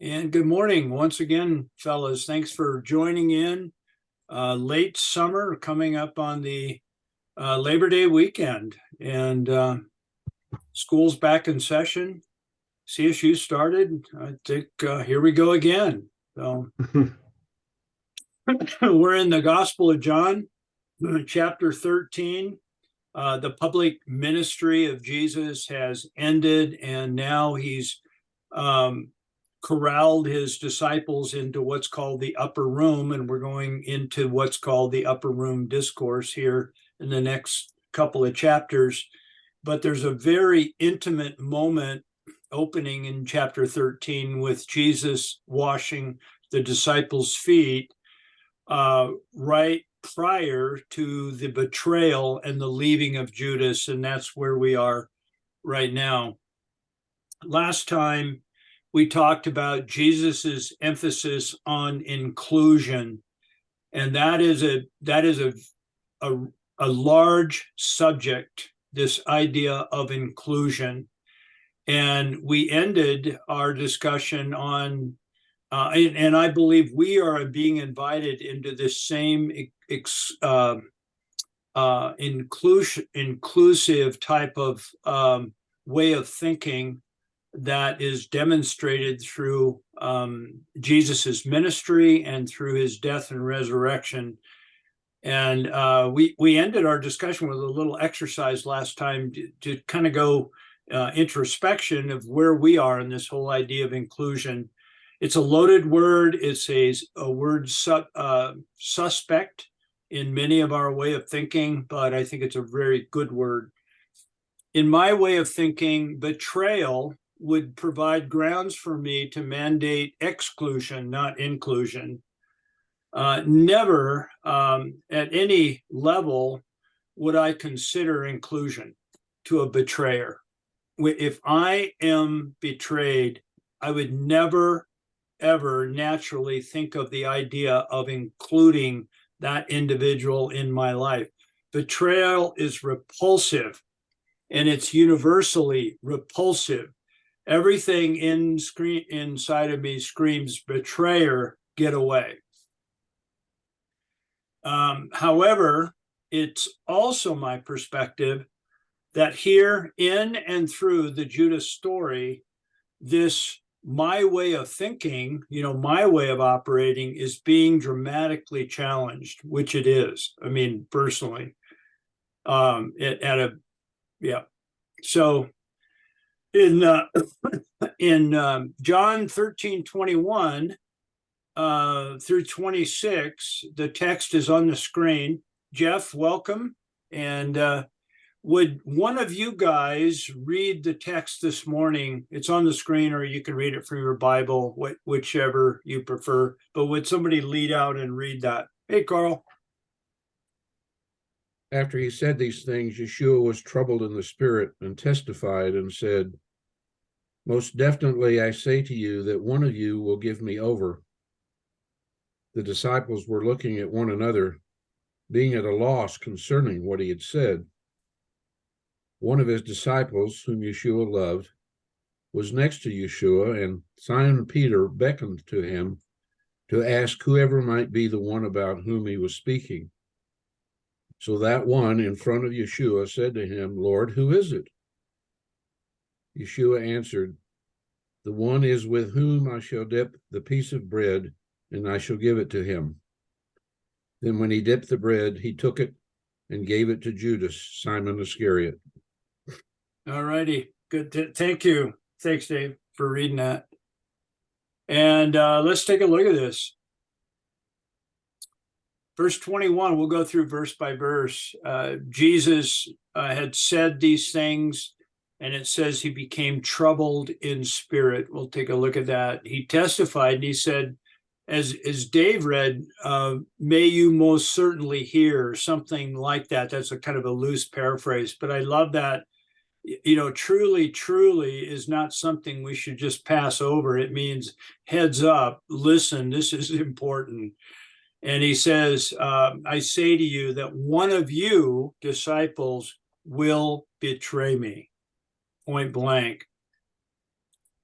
And good morning once again, fellas. Thanks for joining in. Late summer coming up on the Labor Day weekend, and school's back in session. CSU started. I think here we go again. So we're in the Gospel of John, chapter 13. The public ministry of Jesus has ended, and now he's corralled his disciples into what's called the upper room, and we're going into what's called the upper room discourse here in the next couple of chapters. But there's a very intimate moment opening in chapter 13 with Jesus washing the disciples' feet right prior to the betrayal and the leaving of Judas, and that's where we are right now. Last time we talked about Jesus's emphasis on inclusion, and that is a large subject, this idea of inclusion. And we ended our discussion on, and I believe we are being invited into this same inclusive type of way of thinking that is demonstrated through Jesus's ministry and through his death and resurrection. And we ended our discussion with a little exercise last time to kind of go introspection of where we are in this whole idea of inclusion. It's a loaded word. It's a word suspect in many of our way of thinking, but I think it's a very good word. In my way of thinking, betrayal would provide grounds for me to mandate exclusion, not inclusion. Never at any level would I consider inclusion to a betrayer. If I am betrayed, I would never, ever naturally think of the idea of including that individual in my life. Betrayal is repulsive, and it's universally repulsive. Everything inside of me screams, betrayer, get away. However, it's also my perspective that here in and through the Judas story, this my way of thinking, my way of operating is being dramatically challenged, which it is. I mean, personally, So in John 13:21 through 26, the text is on the screen. Jeff, welcome. And would one of you guys read the text this morning? It's on the screen, or you can read it from your Bible, whichever you prefer. But would somebody lead out and read that? Hey, Carl. After he said these things, Yeshua was troubled in the spirit and testified and said, "Most definitely I say to you that one of you will give me over." The disciples were looking at one another, being at a loss concerning what he had said. One of his disciples, whom Yeshua loved, was next to Yeshua, and Simon Peter beckoned to him to ask whoever might be the one about whom he was speaking. So that one in front of Yeshua said to him, "Lord, who is it?" Yeshua answered, "The one is with whom I shall dip the piece of bread, and I shall give it to him." Then when he dipped the bread, he took it and gave it to Judas, Simon Iscariot. All righty. Good. Thank you. Thanks, Dave, for reading that. And let's take a look at this. Verse 21, we'll go through verse by verse. Jesus had said these things, and it says he became troubled in spirit. We'll take a look at that. He testified, and he said, as Dave read, may you most certainly hear, something like that. That's a kind of a loose paraphrase, but I love that. Truly, truly is not something we should just pass over. It means heads up, listen, this is important. And he says, I say to you that one of you disciples will betray me, point blank.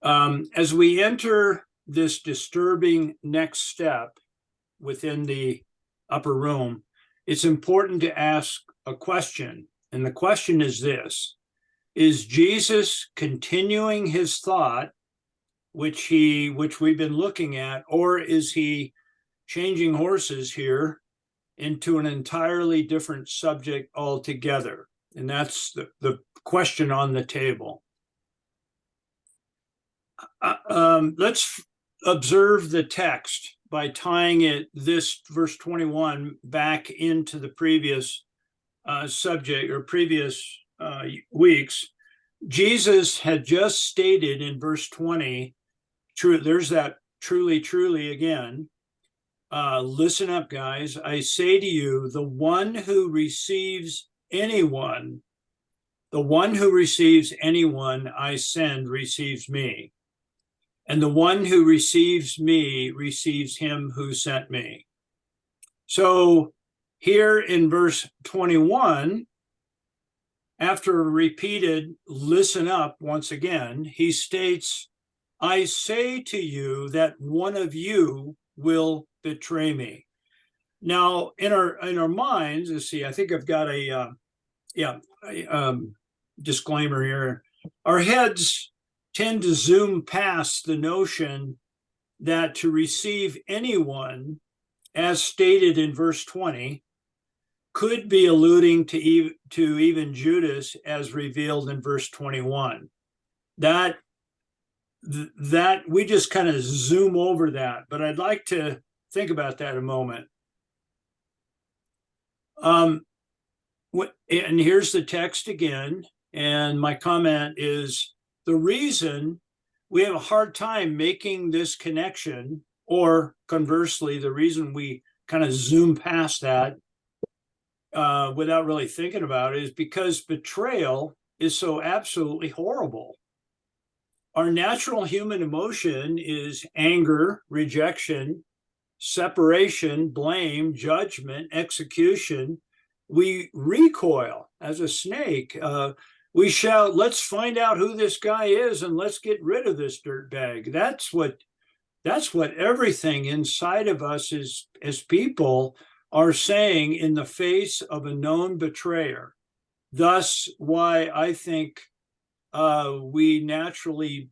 As we enter this disturbing next step within the upper room, it's important to ask a question. And the question is this: is Jesus continuing his thought, which we've been looking at, or is he changing horses here into an entirely different subject altogether? And that's the question on the table. Let's observe the text by tying this verse 21 back into the previous subject or previous weeks. Jesus had just stated in verse 20, there's that truly, truly again. Listen up, guys. I say to you, the one who receives anyone I send receives me. And the one who receives me receives him who sent me. So here in verse 21, after a repeated listen up once again, he states, I say to you that one of you will betray me. Now, in our minds, let's see, I think I've got a disclaimer here. Our heads tend to zoom past the notion that to receive anyone, as stated in verse 20, could be alluding to even Judas as revealed in verse 21. That we just kind of zoom over that, but I'd like to think about that a moment. And here's the text again, and my comment is the reason we have a hard time making this connection, or conversely, the reason we kind of zoom past that without really thinking about it, is because betrayal is so absolutely horrible. Our natural human emotion is anger, rejection, separation, blame, judgment, execution. We recoil as a snake. We shout, let's find out who this guy is and let's get rid of this dirtbag. That's what everything inside of us is, as people are saying in the face of a known betrayer. Thus, why I think we naturally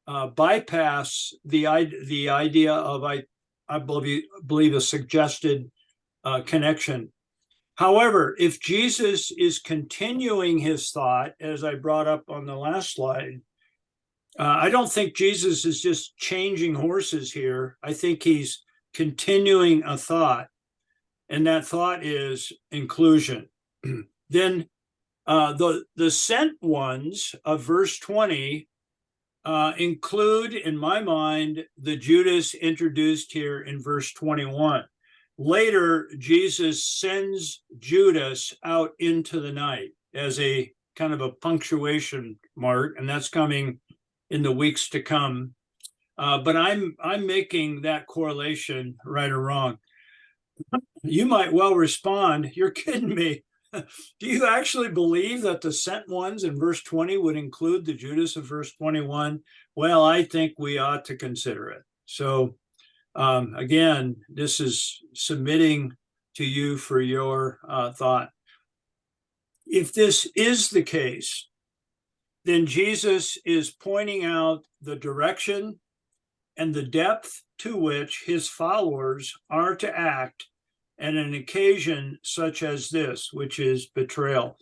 bypass the idea of, I believe, a suggested connection. However, if Jesus is continuing his thought, as I brought up on the last slide, I don't think Jesus is just changing horses here. I think he's continuing a thought, and that thought is inclusion. Then the sent ones of verse 20 include, in my mind, the Judas introduced here in verse 21. Later, Jesus sends Judas out into the night as a kind of a punctuation mark, and that's coming in the weeks to come. But I'm making that correlation, right or wrong. You might well respond, you're kidding me. Do you actually believe that the sent ones in verse 20 would include the Judas of verse 21? Well, I think we ought to consider it. So again, this is submitting to you for your thought. If this is the case, then Jesus is pointing out the direction and the depth to which his followers are to act at an occasion such as this, which is betrayal.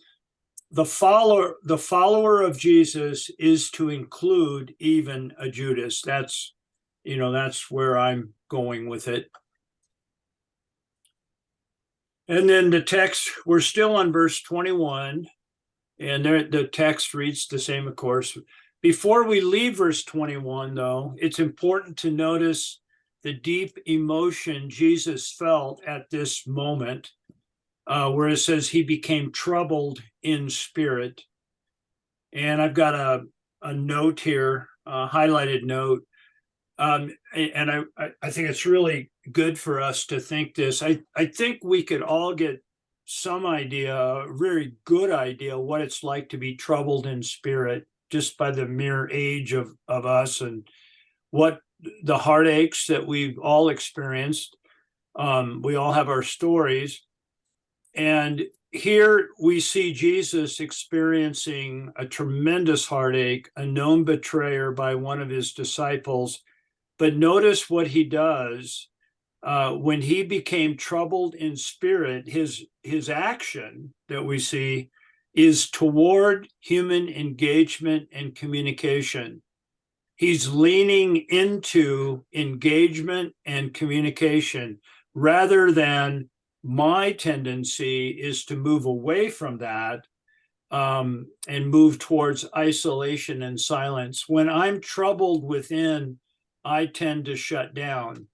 The follower of Jesus is to include even a Judas. That's where I'm going with it. And then the text, we're still on verse 21, and the text reads the same, of course. Before we leave verse 21, though, it's important to notice the deep emotion Jesus felt at this moment, where it says he became troubled in spirit. And I've got a note here, a highlighted note. And I think it's really good for us to think this. I think we could all get some idea, a very good idea, what it's like to be troubled in spirit just by the mere age of us, and what the heartaches that we've all experienced. We all have our stories. And here we see Jesus experiencing a tremendous heartache, a known betrayer by one of his disciples. But notice what he does. When he became troubled in spirit, his action that we see is toward human engagement and communication. He's leaning into engagement and communication rather than my tendency is to move away from that and move towards isolation and silence. When I'm troubled within, I tend to shut down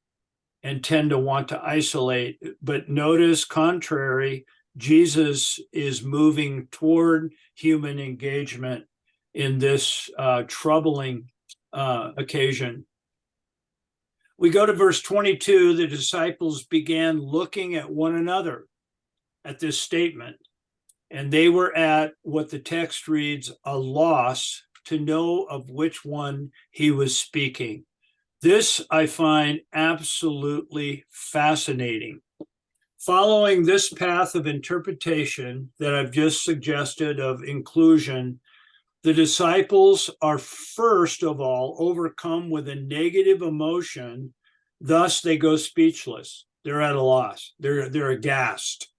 and tend to want to isolate. But notice, contrary, Jesus is moving toward human engagement in this troubling occasion. We go to verse 22. The disciples began looking at one another at this statement, and they were at what the text reads, a loss to know of which one he was speaking. This I find absolutely fascinating. Following this path of interpretation that I've just suggested of inclusion, the disciples are first of all overcome with a negative emotion. Thus, they go speechless. They're at a loss. They're aghast.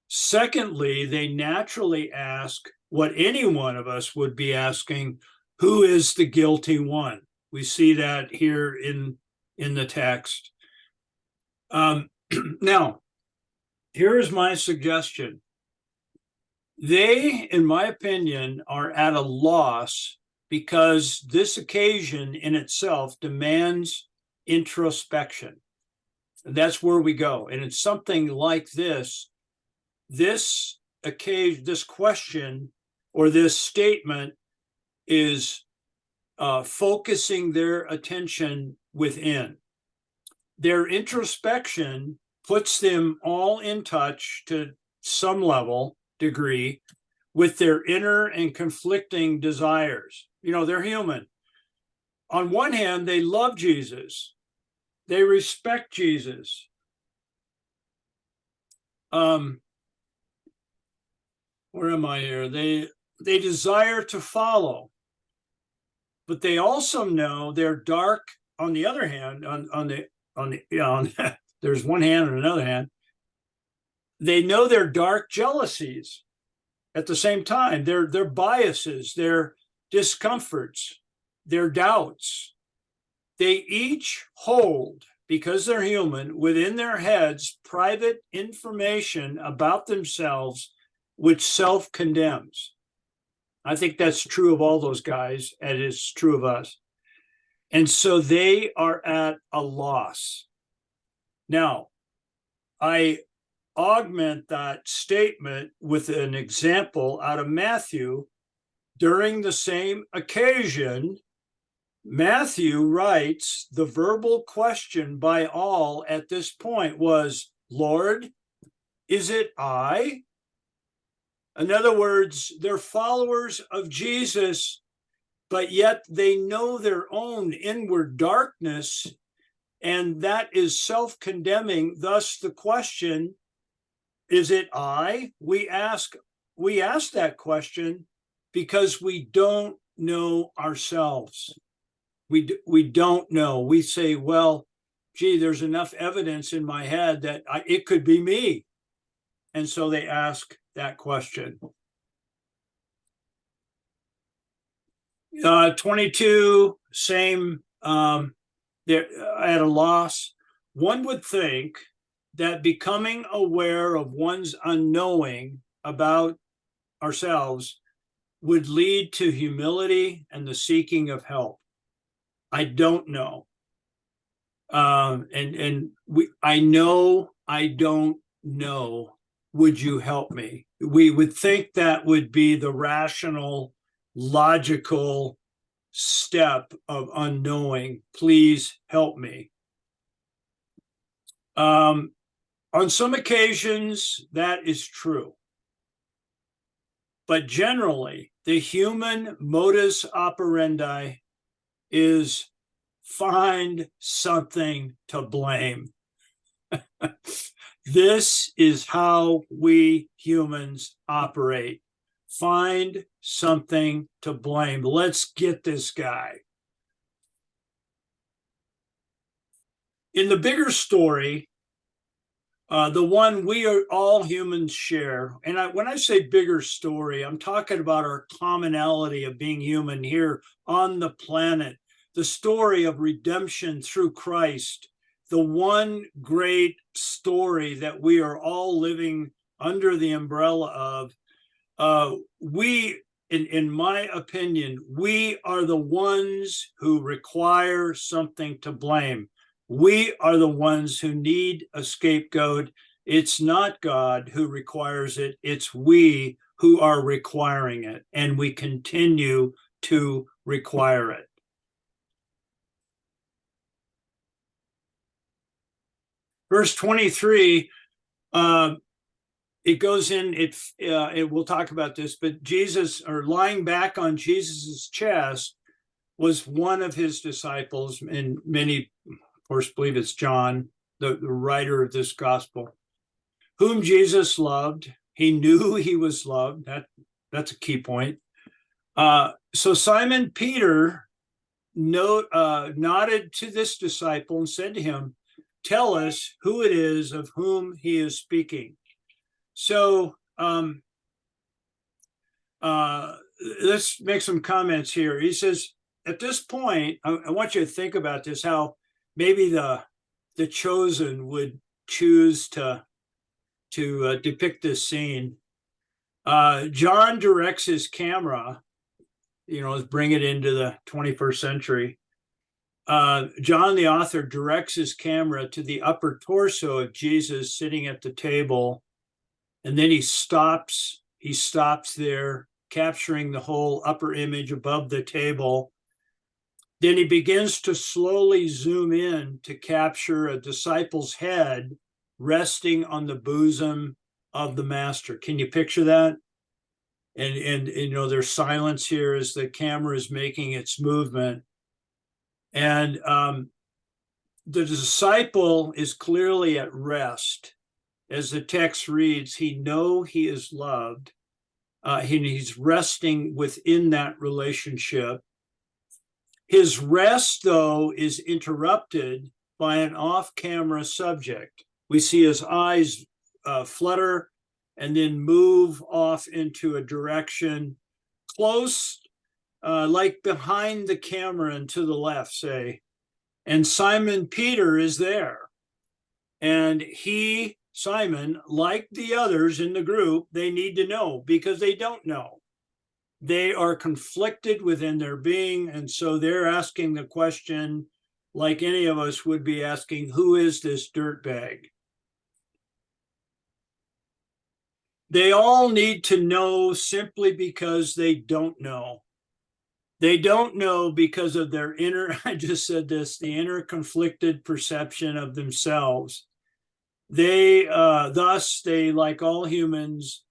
Secondly, they naturally ask what any one of us would be asking, who is the guilty one? We see that here in the text. Now, here's my suggestion. They, in my opinion, are at a loss because this occasion in itself demands introspection. That's where we go. And it's something like this. This occasion, this question or this statement is focusing their attention within. Their introspection puts them all in touch to some degree with their inner and conflicting desires. You know, they're human. On one hand, they love Jesus. They respect Jesus. Where am I here? They desire to follow. But they also know they're dark. On the other hand, there's one hand and another hand. They know their dark jealousies at the same time, their biases, their discomforts, their doubts. They each hold, because they're human, within their heads private information about themselves which self-condemns. I think that's true of all those guys, and it's true of us. And so they are at a loss. Now, I augment that statement with an example out of Matthew. During the same occasion, Matthew writes the verbal question by all at this point was, Lord, is it I? In other words, they're followers of Jesus, but yet they know their own inward darkness, and that is self-condemning. Thus, the question, is it I? We ask that question because we don't know ourselves. We don't know. We say, well, gee, there's enough evidence in my head that it could be me. And so they ask that question. 22, same, they're at a loss. One would think that becoming aware of one's unknowing about ourselves would lead to humility and the seeking of help. I don't know. I know I don't know. Would you help me? We would think that would be the rational, logical step of unknowing. Please help me. On some occasions, that is true. But generally, the human modus operandi is find something to blame. This is how we humans operate. Find something to blame. Let's get this guy. In the bigger story, the one we are all humans share, and when I say bigger story, I'm talking about our commonality of being human here on the planet, the story of redemption through Christ, the one great story that we are all living under the umbrella of. In my opinion, we are the ones who require something to blame. We are the ones who need a scapegoat. It's not God who requires it. It's we who are requiring it, and we continue to require it. Verse 23, it goes in, we'll talk about this, but Jesus, or lying back on Jesus's chest, was one of his disciples, and many, of course, believe it's John, the writer of this gospel, whom Jesus loved. He knew he was loved. That's a key point. So Simon Peter nodded to this disciple and said to him, "Tell us who it is of whom he is speaking." So let's make some comments here. He says, at this point, I want you to think about this, how maybe the chosen would choose to depict this scene. John directs his camera, bring it into the 21st century. John, the author, directs his camera to the upper torso of Jesus sitting at the table. And then he stops there, capturing the whole upper image above the table. Then he begins to slowly zoom in to capture a disciple's head resting on the bosom of the master. Can you picture that? And there's silence here as the camera is making its movement. And the disciple is clearly at rest. As the text reads, he is loved. He's resting within that relationship. His rest, though, is interrupted by an off-camera subject. We see his eyes flutter and then move off into a direction close, like behind the camera and to the left, say. And Simon Peter is there. And Simon, like the others in the group, they need to know because they don't know. They are conflicted within their being, and so they're asking the question, like any of us would be asking, who is this dirtbag? They all need to know simply because they don't know. They don't know because of their I just said this, the inner conflicted perception of themselves. Thus, like all humans,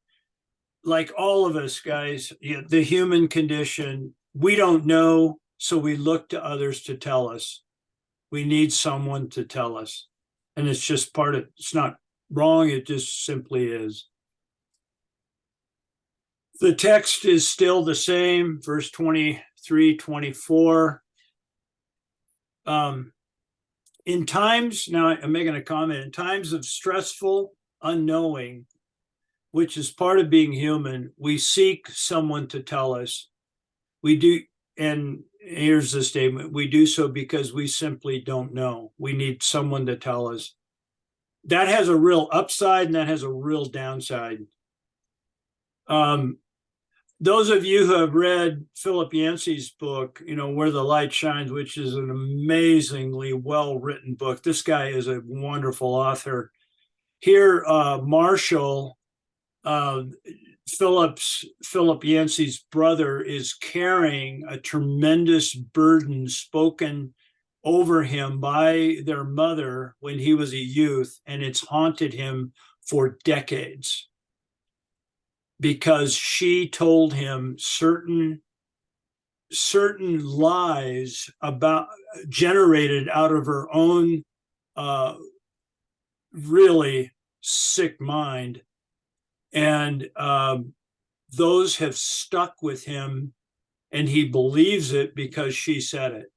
like all of us, guys, the human condition, we don't know, so we look to others to tell us. We need someone to tell us. And it's just it's not wrong, it just simply is. The text is still the same, verse 23, 24. In times, now I'm making a comment, in times of stressful unknowing, which is part of being human, we seek someone to tell us. We do, and here's the statement, we do so because we simply don't know. We need someone to tell us. That has a real upside and that has a real downside. Those of you who have read Philip Yancey's book, Where the Light Shines, which is an amazingly well-written book. This guy is a wonderful author. Here, Marshall, Philip Yancey's brother, is carrying a tremendous burden spoken over him by their mother when he was a youth, and it's haunted him for decades. Because she told him certain certain lies about generated out of her own really sick mind. And those have stuck with him, and he believes it because she said it.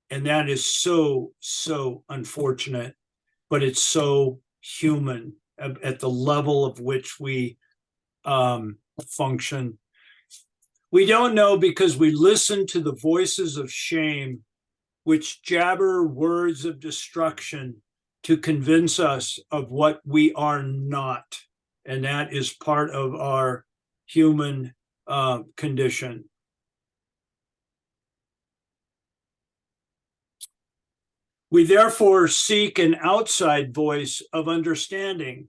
And that is so, so unfortunate, but it's so human at the level of which we function. We don't know because we listen to the voices of shame, which jabber words of destruction to convince us of what we are not. And that is part of our human condition. We therefore seek an outside voice of understanding.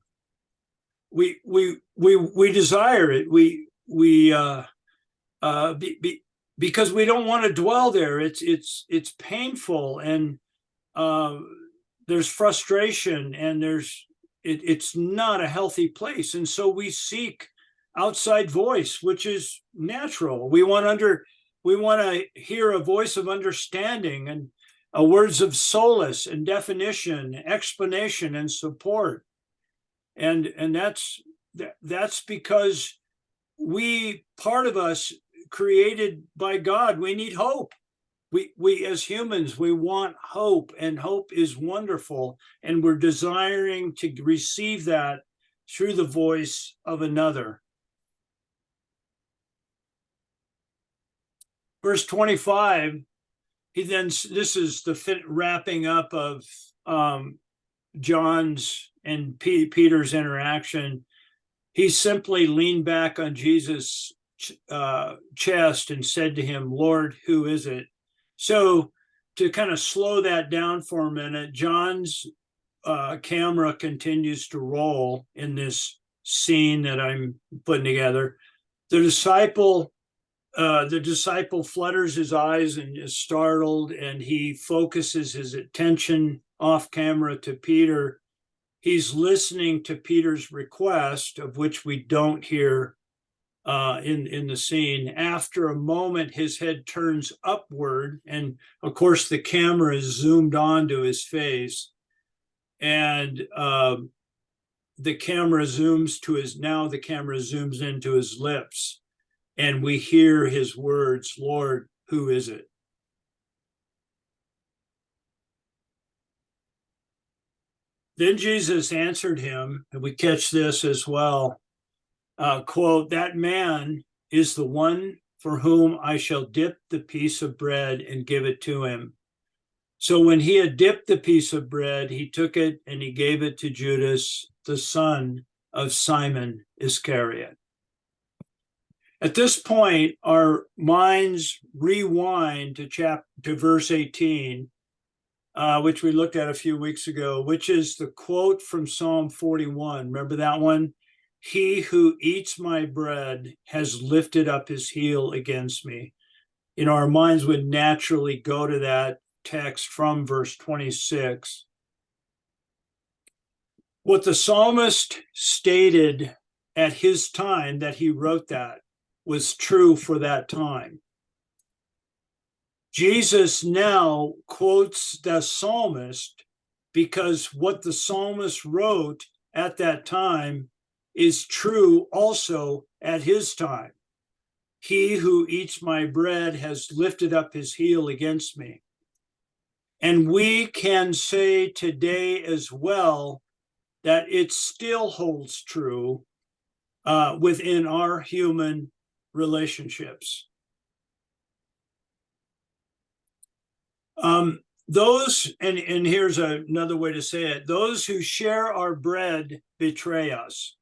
We desire it. Because we don't want to dwell there. It's painful, and there's frustration, and it's not a healthy place. And so we seek outside voice, which is natural. We want to hear a voice of understanding and words of solace and definition, explanation, and support. And that's because part of us created by God, we need hope. We as humans, we want hope, and hope is wonderful, and we're desiring to receive that through the voice of another. Verse 25, this is the wrapping up of John's and Peter's interaction. He simply leaned back on Jesus' chest and said to him, "Lord, who is it?" So to kind of slow that down for a minute, John's camera continues to roll in this scene that I'm putting together. The disciple flutters his eyes and is startled, and he focuses his attention off camera to Peter. He's listening to Peter's request, of which we don't hear in the scene. After a moment, his head turns upward, and of course the camera is zoomed onto his face, and the camera zooms into his lips, and we hear his words, "Lord, who is it?" Then Jesus answered him, and we catch this as well, quote, "That man is the one for whom I shall dip the piece of bread and give it to him." So when he had dipped the piece of bread, he took it and he gave it to Judas, the son of Simon Iscariot. At this point, our minds rewind to verse 18, which we looked at a few weeks ago, which is the quote from Psalm 41. Remember that one? "He who eats my bread has lifted up his heel against me." Our minds would naturally go to that text from verse 26. What the psalmist stated at his time that he wrote that was true for that time. Jesus now quotes the psalmist because what the psalmist wrote at that time is true also at his time. "He who eats my bread has lifted up his heel against me." And we can say today as well that it still holds true within our human relationships. Those, and here's another way to say it, those who share our bread betray us.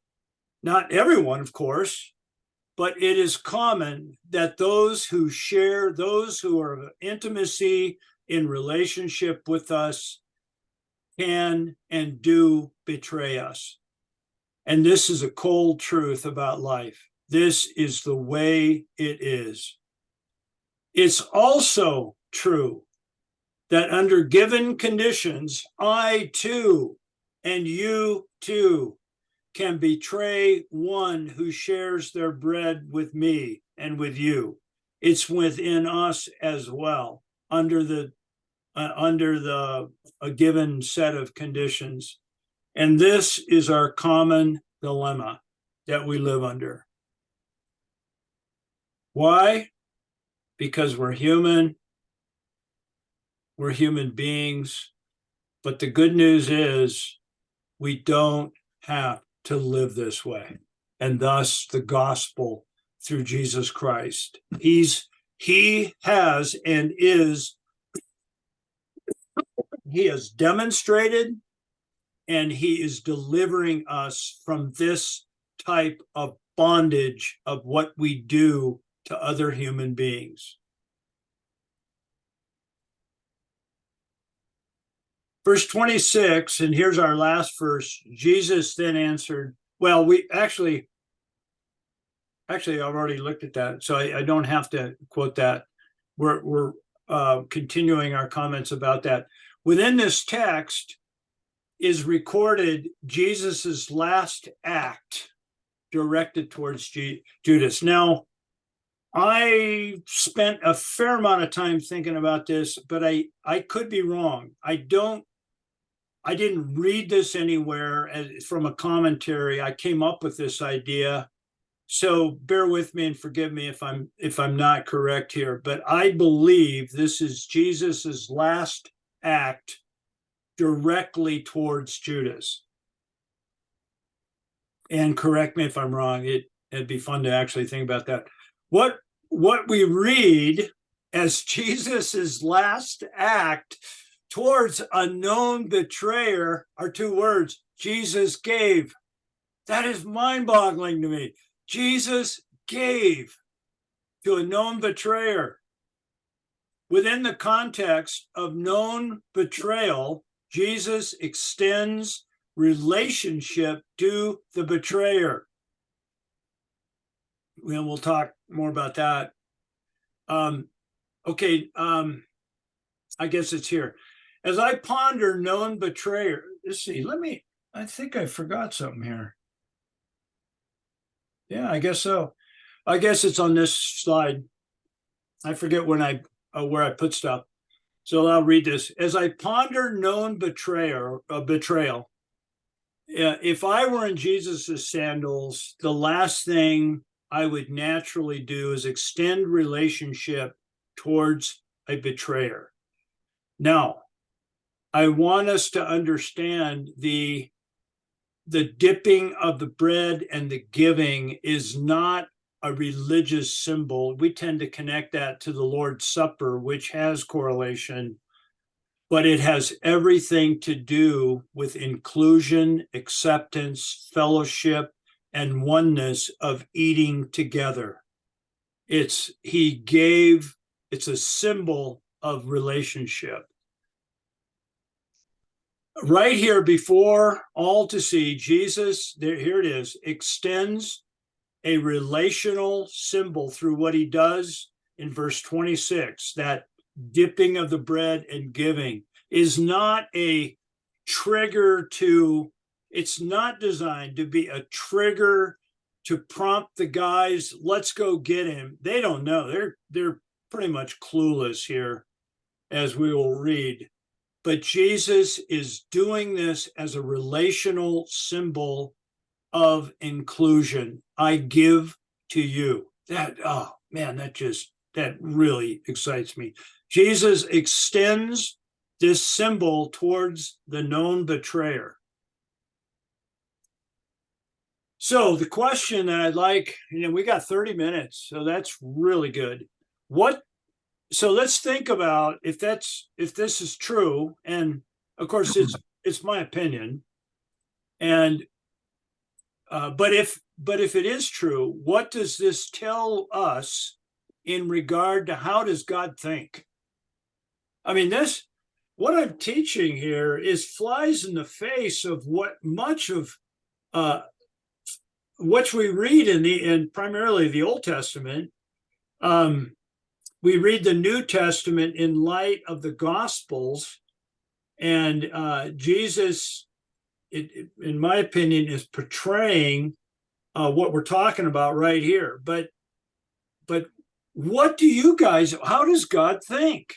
Not everyone, of course, but it is common that those who are of intimacy in relationship with us can and do betray us. And this is a cold truth about life. This is the way it is. It's also true that under given conditions, I too, and you too, can betray one who shares their bread with me and with you. it's within us as well, under the a given set of conditions. And this is our common dilemma that we live under. Why? Because we're human beings. But the good news is we don't have to live this way. And thus the gospel through Jesus Christ. He has demonstrated, and he is delivering us from this type of bondage of what we do to other human beings. Verse 26, and here's our last verse. Jesus then answered, well, we actually, I've already looked at that, so I don't have to quote that. We're continuing our comments about that. Within this text is recorded Jesus's last act directed towards Judas. Now, I spent a fair amount of time thinking about this, but I could be wrong. I didn't read this anywhere from a commentary. I came up with this idea. So bear with me and forgive me if I'm not correct here, but I believe this is Jesus's last act directly towards Judas. And correct me if I'm wrong. It'd be fun to actually think about that. What we read as Jesus's last act towards a known betrayer are two words: Jesus gave. That is mind-boggling to me. Jesus gave to a known betrayer. Within the context of known betrayal, Jesus extends relationship to the betrayer. We'll talk more about that. Okay, I guess it's here. As I ponder known betrayer, let's see, I think I forgot something here. Yeah, I guess so. I guess it's on this slide. I forget where I put stuff. So I'll read this. As I ponder known betrayal, if I were in Jesus's sandals, the last thing I would naturally do is extend relationship towards a betrayer. Now, I want us to understand the dipping of the bread and the giving is not a religious symbol. We tend to connect that to the Lord's Supper, which has correlation, but it has everything to do with inclusion, acceptance, fellowship, and oneness of eating together. It's a symbol of relationship. Right here before all to see, Jesus, here it is, extends a relational symbol through what he does in verse 26. That dipping of the bread and giving is not a trigger it's not designed to be a trigger to prompt the guys, let's go get him. They don't know. They're pretty much clueless here, as we will read. But Jesus is doing this as a relational symbol of inclusion. I give to you. That really excites me. Jesus extends this symbol towards the known betrayer. So the question that I'd like, we got 30 minutes, so that's really good. So let's think about if this is true, and of course it's my opinion, and but if it is true, what does this tell us in regard to how does God think? I mean, what I'm teaching here flies in the face of what much of what we read in primarily the Old Testament. We read the New Testament in light of the Gospels, and Jesus, in my opinion, is portraying what we're talking about right here. But what do you guys, how does God think?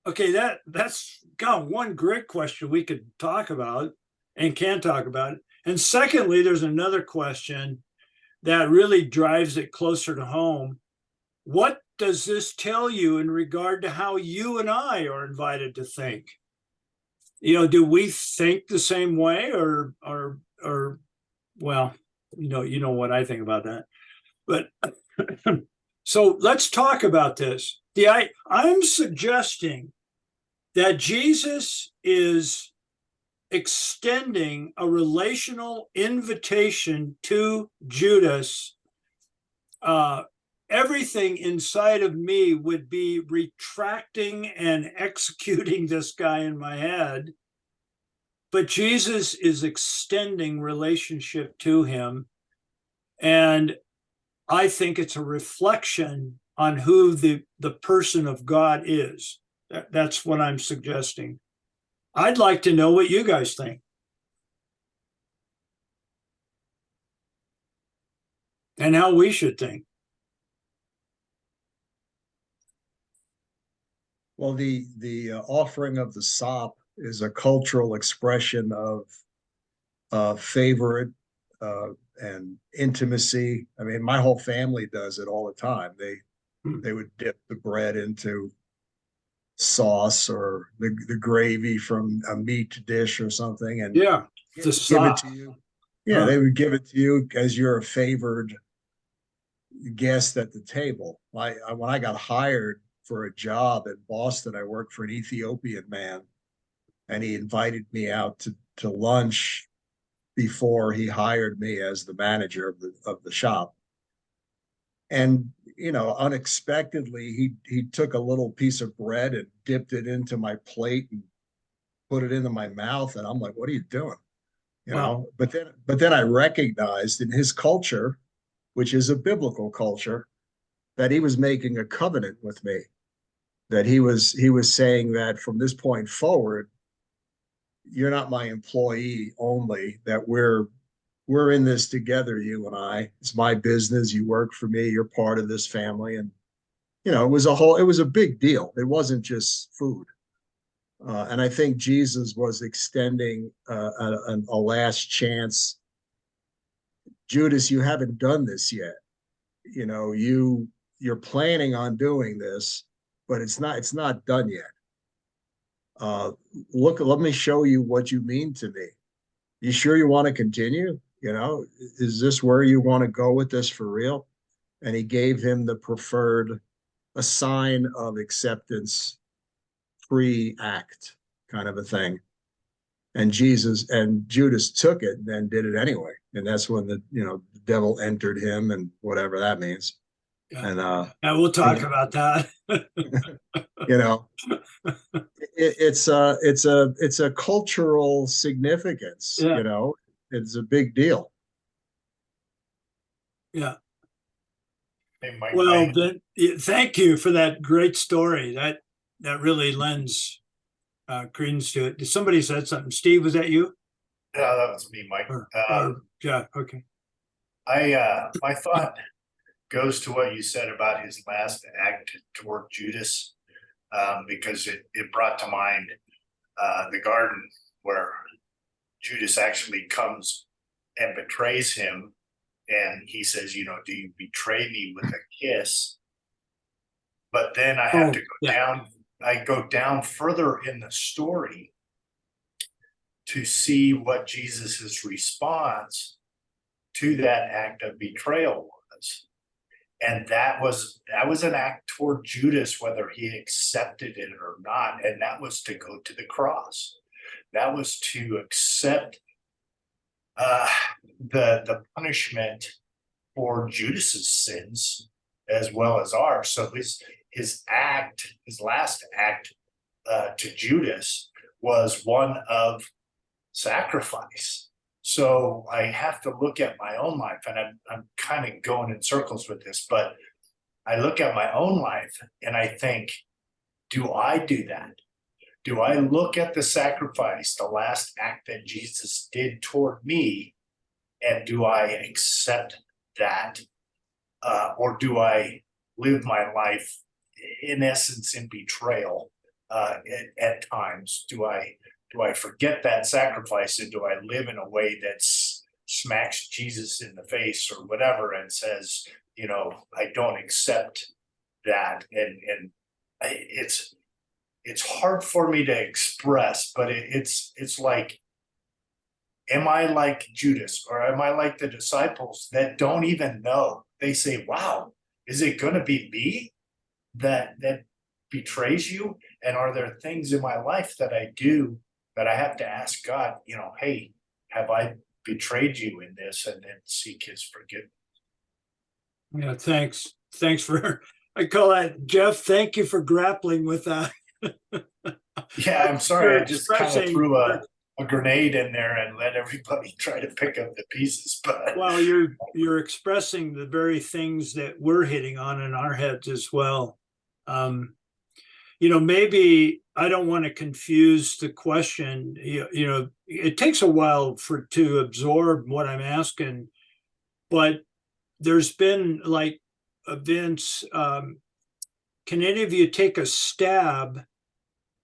Okay, that's got one great question we could talk about and can talk about. And secondly, there's another question that really drives it closer to home. What does this tell you in regard to how you and I are invited to think? Do we think the same way, or well, you know what I think about that. But so let's talk about this. I'm suggesting that Jesus is extending a relational invitation to Judas. Everything inside of me would be retracting and executing this guy in my head. But Jesus is extending relationship to him. And I think it's a reflection on who the person of God is. That's what I'm suggesting. I'd like to know what you guys think. And how we should think. Well, the offering of the sop is a cultural expression of favor and intimacy. I mean, my whole family does it all the time. They would dip the bread into sauce or the gravy from a meat dish or something, and Yeah, give it to you. Yeah, they would give it to you as you're a favored guest at the table. When I got hired for a job in Boston, I worked for an Ethiopian man, and he invited me out to lunch before he hired me as the manager of the shop. And unexpectedly, he took a little piece of bread and dipped it into my plate and put it into my mouth, and I'm like, "What are you doing?" Wow. But then I recognized in his culture, which is a biblical culture, that he was making a covenant with me. That he was saying that from this point forward, you're not my employee only, that we're in this together, you and I. It's my business. You work for me. You're part of this family. And, it was a big deal. It wasn't just food. And I think Jesus was extending a last chance. Judas, you haven't done this yet. You're planning on doing this, but it's not done yet. Let me show you what you mean to me. You sure you want to continue? Is this where you want to go with this for real? And he gave him a sign of acceptance, pre-act kind of a thing. And Judas took it and then did it anyway. And that's when the devil entered him, and whatever that means. Yeah. And we'll talk about that. It's a cultural significance. Yeah. It's a big deal. Yeah. Well, thank you for that great story. That really lends credence to it. Somebody said something. Steve, was that you? Yeah, that was me, Mike. Yeah. Okay. My thought goes to what you said about his last act toward Judas, because it brought to mind the garden where Judas actually comes and betrays him. And he says, do you betray me with a kiss? But then I have to go down. I go down further in the story to see what Jesus's response to that act of betrayal was. And that was an act toward Judas, whether he accepted it or not. And that was to go to the cross. That was to accept the punishment for Judas's sins as well as ours. So his last act to Judas was one of sacrifice. So I have to look at my own life, and I'm kind of going in circles with this, but I look at my own life and I think, do I do that? Do I look at the sacrifice, the last act that Jesus did toward me, and do I accept that? Or do I live my life in essence in betrayal at times? Do I forget that sacrifice, and do I live in a way that smacks Jesus in the face or whatever and says, I don't accept that, and it's hard for me to express, but it's like, am I like Judas, or am I like the disciples that don't even know? They say, wow, is it going to be me that betrays you? And are there things in my life that I do that I have to ask God, hey, have I betrayed you in this, and then seek his forgiveness? Yeah, thanks for, I call that, Jeff, thank you for grappling with that. Yeah, I'm sorry. I just kind of Expressing- threw a grenade in there and let everybody try to pick up the pieces. But Well, you're expressing the very things that we're hitting on in our heads as well. Maybe I don't want to confuse the question. It takes a while to absorb what I'm asking, but there's been like events. Can any of you take a stab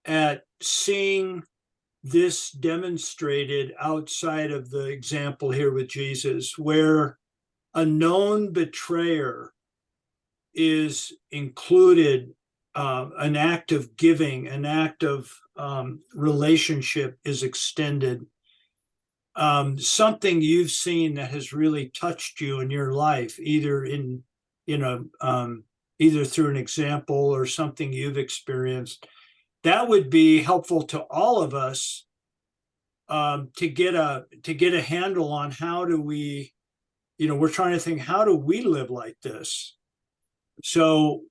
at seeing this demonstrated outside of the example here with Jesus, where a known betrayer is included, an act of giving, an act of relationship is extended? Something you've seen that has really touched you in your life, either either through an example or something you've experienced, that would be helpful to all of us, to get a handle on how do we, we're trying to think, how do we live like this? So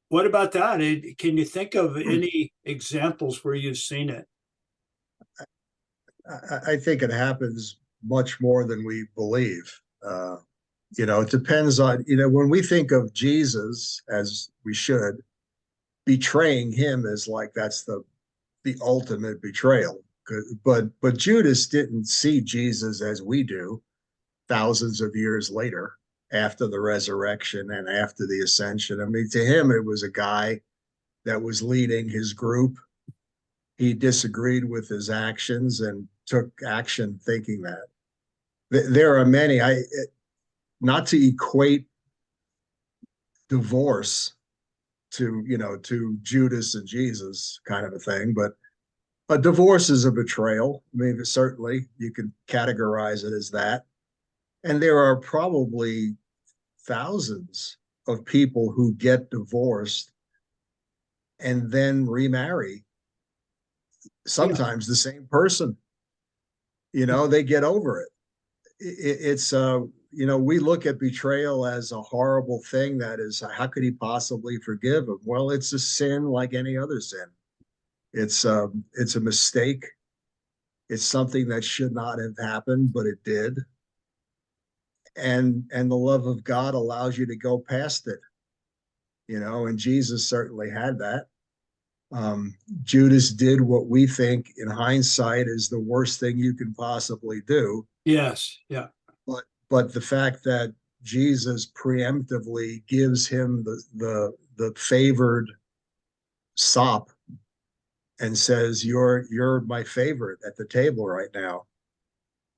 what about that? Can you think of any examples where you've seen it? I think it happens much more than we believe. It depends on, when we think of Jesus, as we should, betraying him is like, that's the ultimate betrayal. But Judas didn't see Jesus as we do thousands of years later, after the resurrection and after the ascension. I mean, to him, it was a guy that was leading his group. He disagreed with his actions and took action thinking that. There are many, not to equate divorce to Judas and Jesus kind of a thing, but a divorce is a betrayal. I mean, certainly you can categorize it as that. And there are probably thousands of people who get divorced and then remarry, sometimes the same person. They get over it. It's we look at betrayal as a horrible thing. That is, how could he possibly forgive him? Well, it's a sin like any other sin. It's a mistake. It's something that should not have happened, but it did. And the love of God allows you to go past it, and Jesus certainly had that. Judas did what we think in hindsight is the worst thing you can possibly do. Yes. Yeah. But the fact that Jesus preemptively gives him the favored sop and says, you're my favorite at the table right now.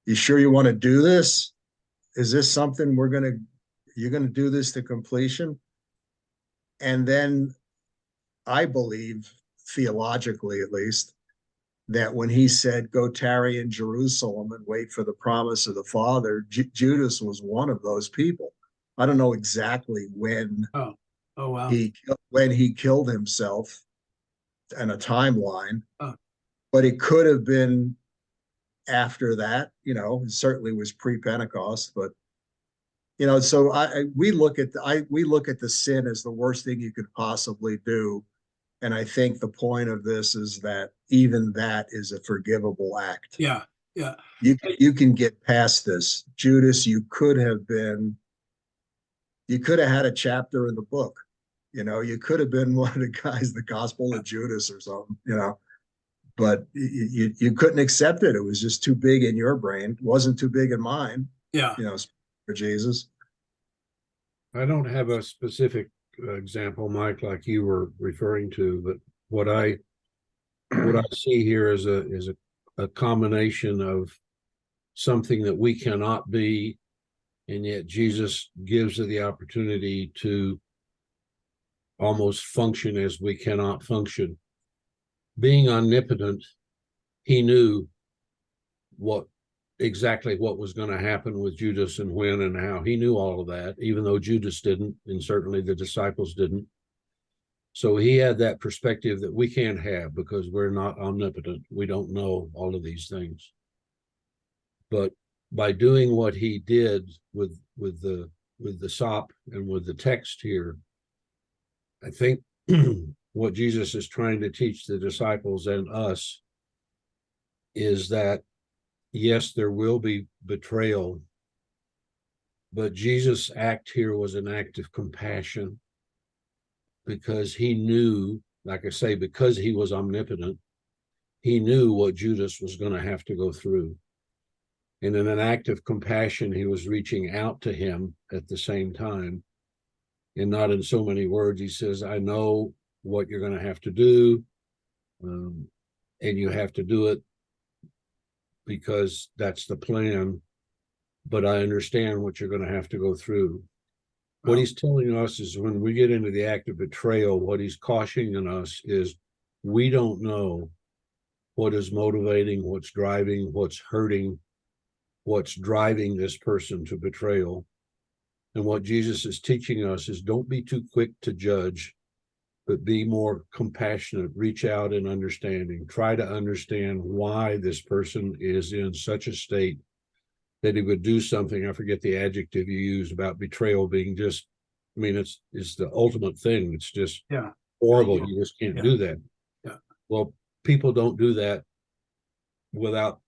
You sure you want to do this? Is this something you're going to do this to completion? And then I believe, theologically at least, that when he said, go tarry in Jerusalem and wait for the promise of the Father, Judas was one of those people. I don't know exactly when Oh wow. he killed himself and a timeline, Oh. but it could have been after that. It certainly was pre-Pentecost, but so we look at the sin as the worst thing you could possibly do. And I think the point of this is that even that is a forgivable act. Yeah. Yeah. You can get past this. Judas, you could have had a chapter in the book. You could have been one of the guys, the Gospel of Judas or something, but you couldn't accept it. It was just too big in your brain. It wasn't too big in mine. Yeah. For Jesus. I don't have a specific example, Mike, like you were referring to, but what I see here is a combination of something that we cannot be, and yet Jesus gives us the opportunity to almost function as we cannot function. Being omnipotent, he knew exactly what was going to happen with Judas and when and how. He knew all of that, even though Judas didn't, and certainly the disciples didn't. So he had that perspective that we can't have because we're not omnipotent. We don't know all of these things. But by doing what he did with the sop and with the text here, I think what Jesus is trying to teach the disciples and us is that, yes, there will be betrayal, but Jesus' act here was an act of compassion because he knew, like I say, because he was omnipotent, he knew what Judas was going to have to go through. And in an act of compassion, he was reaching out to him at the same time. And not in so many words, he says, I know what you're going to have to do, and you have to do it because that's the plan, but I understand what you're going to have to go through. What he's telling us is when we get into the act of betrayal, what he's cautioning us is we don't know what is motivating, what's driving, what's hurting, what's driving this person to betrayal. And what Jesus is teaching us is don't be too quick to judge, but be more compassionate, reach out in understanding, try to understand why this person is in such a state that he would do something. I forget the adjective you used about betrayal being just, I mean, it's the ultimate thing. It's just horrible. You just can't do that. Yeah. Well, people don't do that without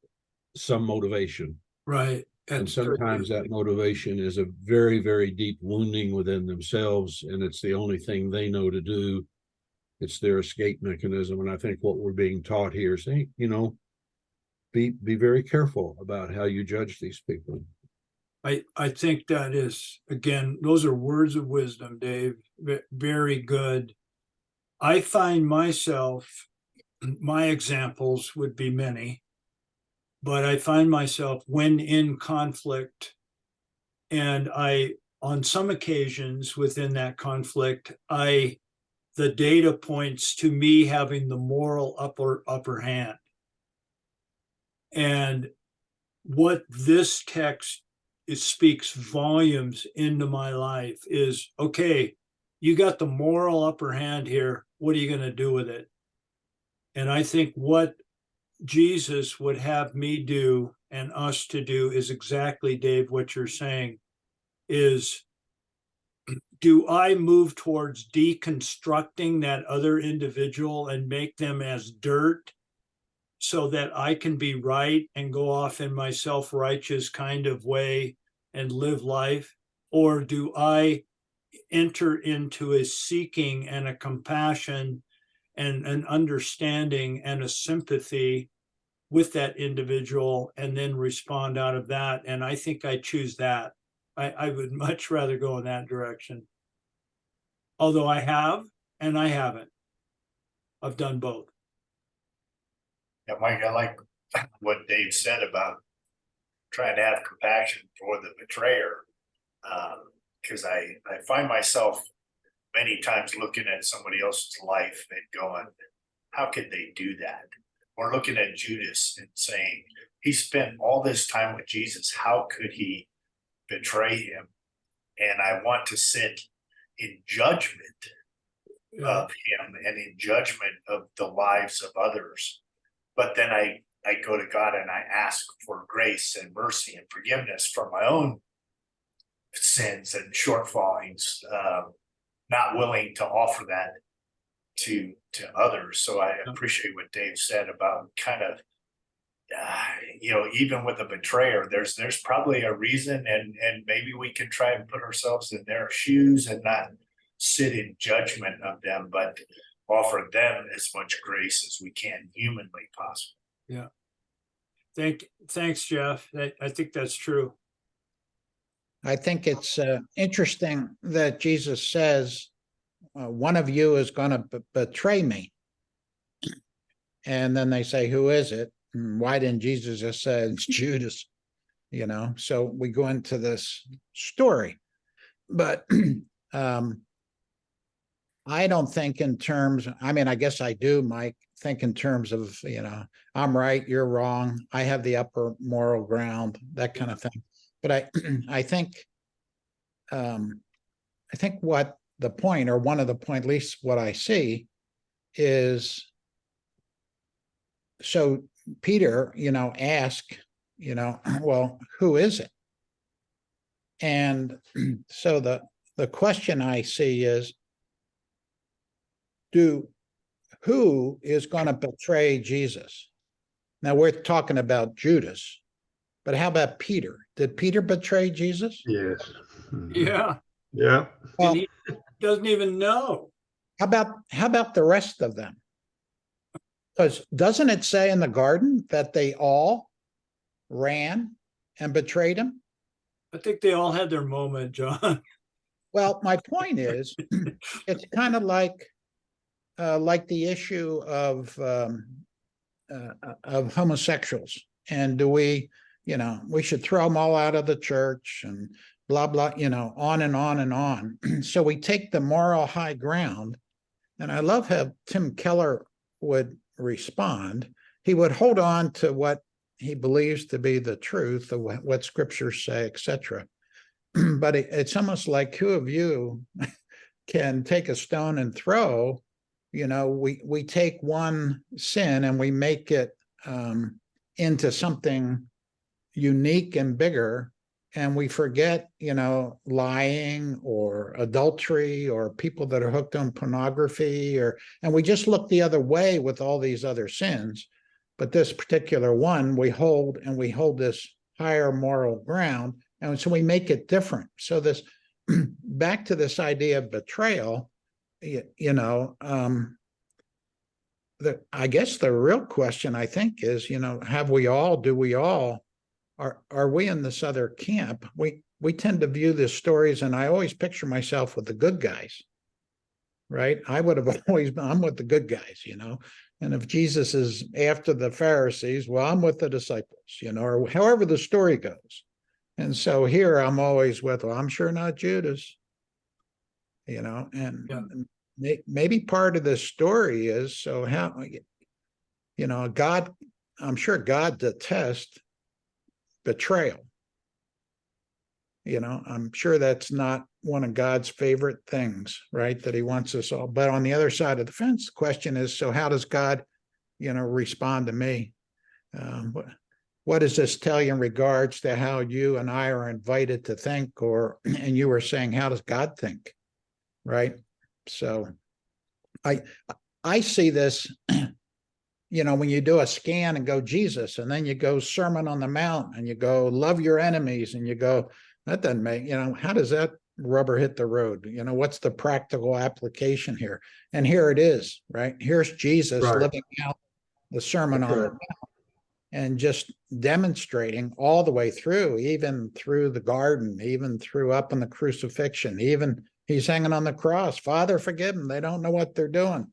some motivation. Right. And sometimes that motivation is a very, very deep wounding within themselves, and it's the only thing they know to do. It's their escape mechanism. And I think what we're being taught here is, hey, be very careful about how you judge these people. I think that is, again, those are words of wisdom, Dave. Very good. I find myself, my examples would be many, but I find myself when in conflict, and on some occasions within that conflict, the data points to me having the moral upper hand. And what this text speaks volumes into my life is, okay, you got the moral upper hand here. What are you going to do with it? And I think what Jesus would have me do and us to do is exactly, Dave, what you're saying is, do I move towards deconstructing that other individual and make them as dirt so that I can be right and go off in my self-righteous kind of way and live life? Or do I enter into a seeking and a compassion and an understanding and a sympathy with that individual and then respond out of that? And I think I choose that. I would much rather go in that direction. Although I have and I haven't. I've done both. Yeah, Mike, I like what Dave said about trying to have compassion for the betrayer. Because I find myself many times looking at somebody else's life and going, how could they do that? Or looking at Judas and saying, he spent all this time with Jesus. How could he betray him? And I want to sit in judgment of him and in judgment of the lives of others. But then I go to God and I ask for grace and mercy and forgiveness for my own sins and shortfallings, not willing to offer that to others. So I appreciate what Dave said about kind of, even with a betrayer, there's probably a reason, and maybe we can try and put ourselves in their shoes and not sit in judgment of them, but offer them as much grace as we can humanly possible. Yeah. Thanks, Jeff. I think that's true. I think it's interesting that Jesus says one of you is going to betray me. And then they say, who is it? And why didn't Jesus just say it's Judas? So we go into this story. But I don't think in terms, I guess I do, Mike, think in terms of, I'm right, you're wrong, I have the upper moral ground, that kind of thing. But I think what the point, or one of the point, at least what I see, is so Peter, ask, well, who is it? And so the question I see is, who is going to betray Jesus? Now we're talking about Judas, but how about Peter? Did Peter betray Jesus? Yes. Yeah. Yeah. Well, And he doesn't even know. how about the rest of them? Because doesn't it say in the garden that they all ran and betrayed him? I think they all had their moment, John. Well, my point is, it's kind of like the issue of homosexuals. And do we should throw them all out of the church and blah, blah, on and on and on. So we take the moral high ground. And I love how Tim Keller would respond. He would hold on to what he believes to be the truth of what scriptures say, etc. But it's almost like, who of you can take a stone and throw? We take one sin and we make it into something unique and bigger, and we forget, lying or adultery or people that are hooked on pornography, and we just look the other way with all these other sins. But this particular one, we hold this higher moral ground, and so we make it different. So this, back to this idea of betrayal, I guess the real question, I think, is, do we all, are we in this other camp? We tend to view the stories, and I always picture myself with the good guys, right? I would have always been, I'm with the good guys, and if Jesus is after the Pharisees, well, I'm with the disciples, or however the story goes. And so here I'm always with, well, I'm sure not Judas, and yeah. Maybe part of the story is, so how, God, I'm sure God detests betrayal. I'm sure that's not one of God's favorite things, right? That he wants us all. But on the other side of the fence, the question is, so how does God, respond to me? What does this tell you in regards to how you and I are invited to think, and you were saying, how does God think? Right? So I see this, when you do a scan and go Jesus, and then you go Sermon on the Mount, and you go love your enemies, and you go, that doesn't make, how does that rubber hit the road? What's the practical application here? And here it is, right? Here's Jesus living out the Sermon on the Mount and just demonstrating all the way through, even through the garden, even through up in the crucifixion, even he's hanging on the cross. Father, forgive them. They don't know what they're doing.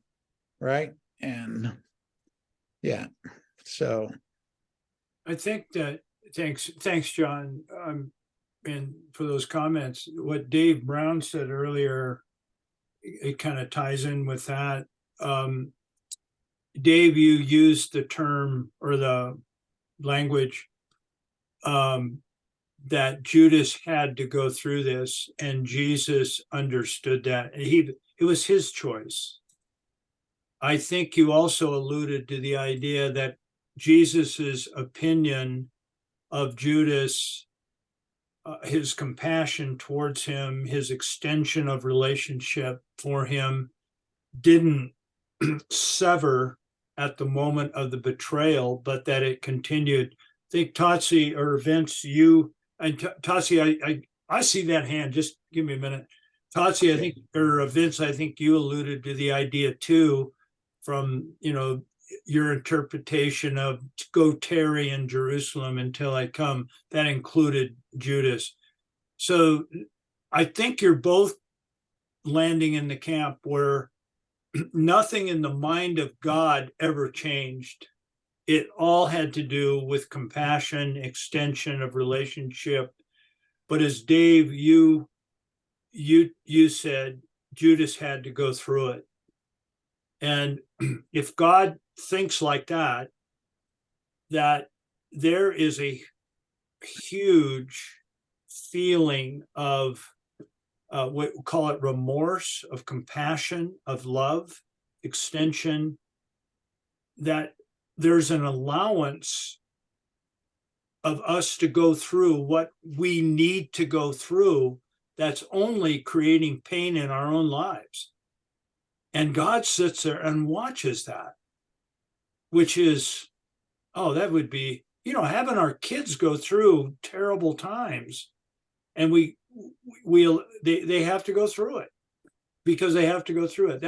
Right. And yeah, so I think that, thanks, John. And for those comments, what Dave Brown said earlier, it kind of ties in with that. Dave, you used the term or the language that Judas had to go through this, and Jesus understood that. It was his choice. I think you also alluded to the idea that Jesus's opinion of Judas, his compassion towards him, his extension of relationship for him, didn't sever at the moment of the betrayal, but that it continued. I think Tatsi or Vince, you and Tatsi, I see that hand. Just give me a minute. Tatsi, I think, or Vince, I think you alluded to the idea too, from your interpretation of go tarry in Jerusalem until I come. That included Judas. So I think you're both landing in the camp where nothing in the mind of God ever changed. It all had to do with compassion, extension of relationship. But as Dave, you said, Judas had to go through it. And if God thinks like that, that there is a huge feeling of what we call it remorse, of compassion, of love, extension, that there's an allowance of us to go through what we need to go through that's only creating pain in our own lives. And God sits there and watches that, which is, oh, that would be, having our kids go through terrible times, and they have to go through it because they have to go through it.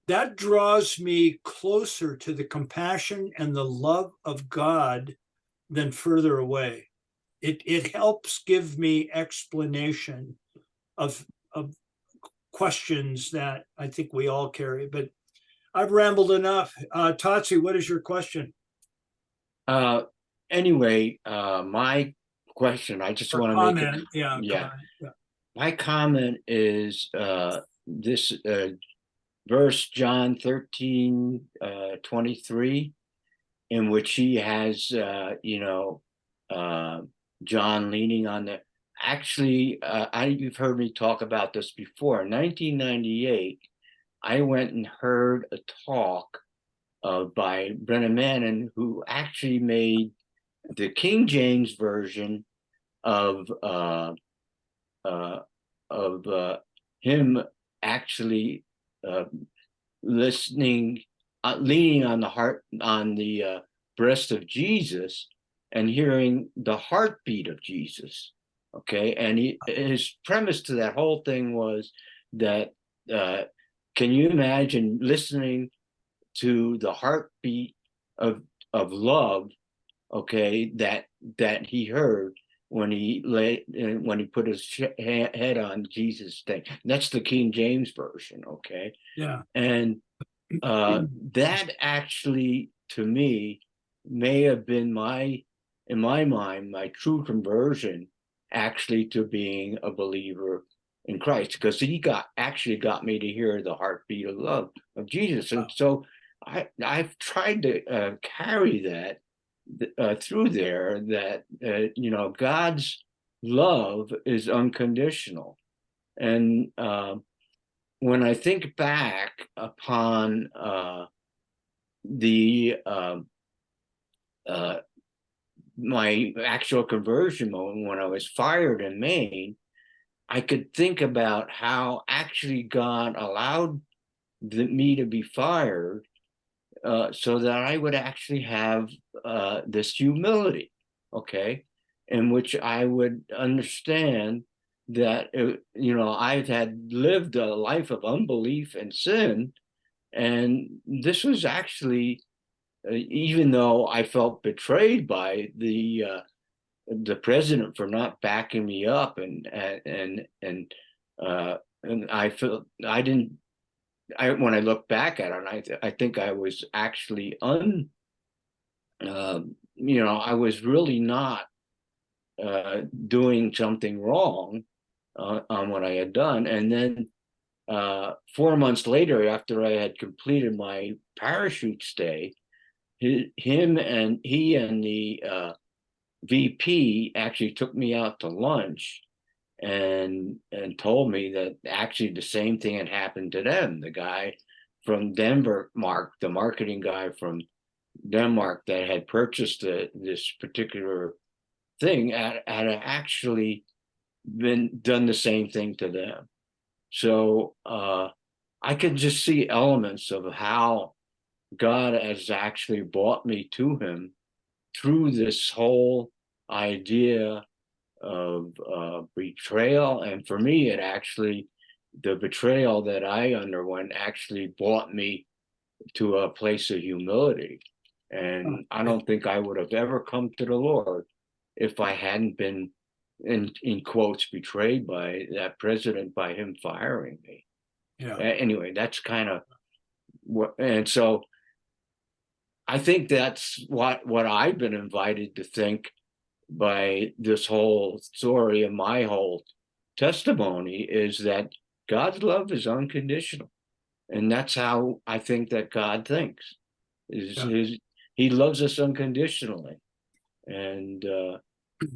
That draws me closer to the compassion and the love of God than further away. It helps give me explanation of questions that I think we all carry. But I've rambled enough. Tatsi, what is your question? Anyway, my question, I just want to make it. Yeah. Yeah. Comment. Yeah. My comment is this verse, John 13, 23, in which he has, John leaning on the, actually, you've heard me talk about this before. In 1998, I went and heard a talk by Brennan Manning, who actually made the King James version of him actually listening, leaning on the heart, on the breast of Jesus, and hearing the heartbeat of Jesus. Okay, and his premise to that whole thing was that can you imagine listening to the heartbeat of love, okay, that he heard when he put his head on Jesus' thing. That's the King James version, okay? Yeah. And that actually, to me, may have been in my mind, my true conversion actually to being a believer in Christ, because he actually got me to hear the heartbeat of love of Jesus. And so I've tried to carry that through there, that God's love is unconditional. And when I think back upon my actual conversion moment when I was fired in Maine, I could think about how actually God allowed me to be fired so that I would actually have this humility, okay, in which I would understand that, I've had lived a life of unbelief and sin. And this was actually, even though I felt betrayed by the president for not backing me up, and I felt when I look back at it, I think I was actually I was really not doing something wrong on what I had done. And then 4 months later, after I had completed my parachute stay, he and the VP actually took me out to lunch and told me that actually the same thing had happened to them. The guy from Denver, the marketing guy from Denmark that had purchased this particular thing had actually done the same thing to them. So I could just see elements of how God has actually brought me to him through this whole idea of betrayal. And for me, the betrayal that I underwent actually brought me to a place of humility. And I don't think I would have ever come to the Lord if I hadn't been in quotes, betrayed by that president by him firing me. Yeah. Anyway, that's kind of what, and so I think that's what I've been invited to think by this whole story and my whole testimony is that God's love is unconditional. And that's how I think that God thinks. He loves us unconditionally. And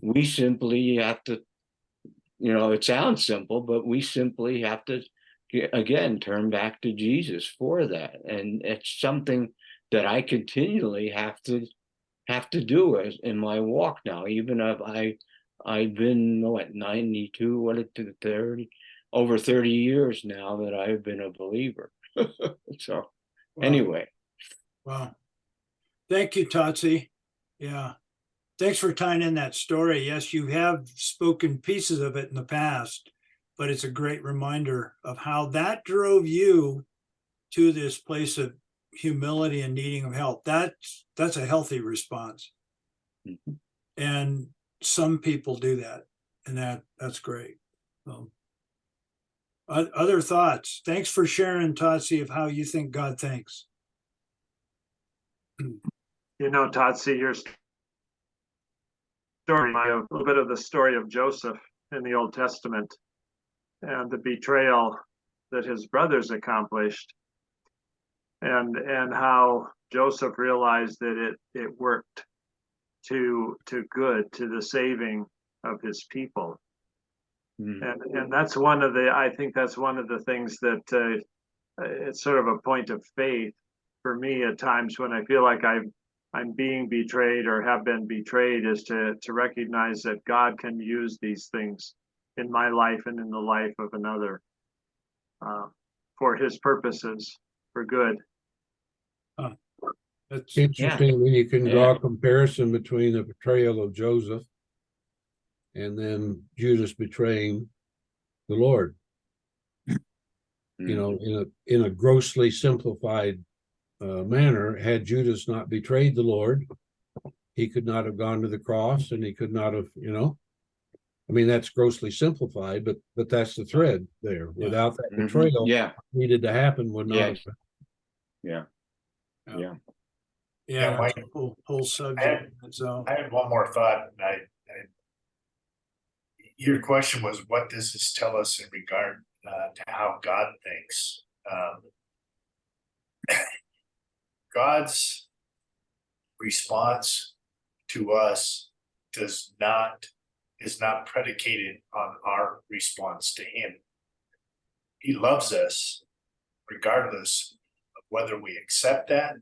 we simply have to, it sounds simple, but we simply have to, again, turn back to Jesus for that. And it's something that I continually have to do as in my walk now, even if I've been 92, 30, over 30 years now that I've been a believer. So anyway. Wow. Thank you, Tatsi. Yeah. Thanks for tying in that story. Yes, you have spoken pieces of it in the past, but it's a great reminder of how that drove you to this place of humility and needing of help. That's a healthy response. Mm-hmm. And some people do that, and that's great. Other thoughts? Thanks for sharing, Tatsi, of how you think God thinks. Tatsi, your story reminds me a little bit of the story of Joseph in the Old Testament and the betrayal that his brothers accomplished, and how Joseph realized that it worked to good, to the saving of his people. And that's I think that's one of the things that it's sort of a point of faith for me at times when I feel like I'm being betrayed or have been betrayed, is to recognize that God can use these things in my life and in the life of another for his purposes, for good. It's interesting when you can draw a comparison between the betrayal of Joseph and then Judas betraying the Lord. In a grossly simplified manner, had Judas not betrayed the Lord, he could not have gone to the cross, and he could not have, that's grossly simplified, but that's the thread there. Without that betrayal, needed to happen would not have. Yeah, Mike, whole subject. I had one more thought. Your question was, what does this tell us in regard to how God thinks? God's response to us is not predicated on our response to him. He loves us regardless of whether we accept that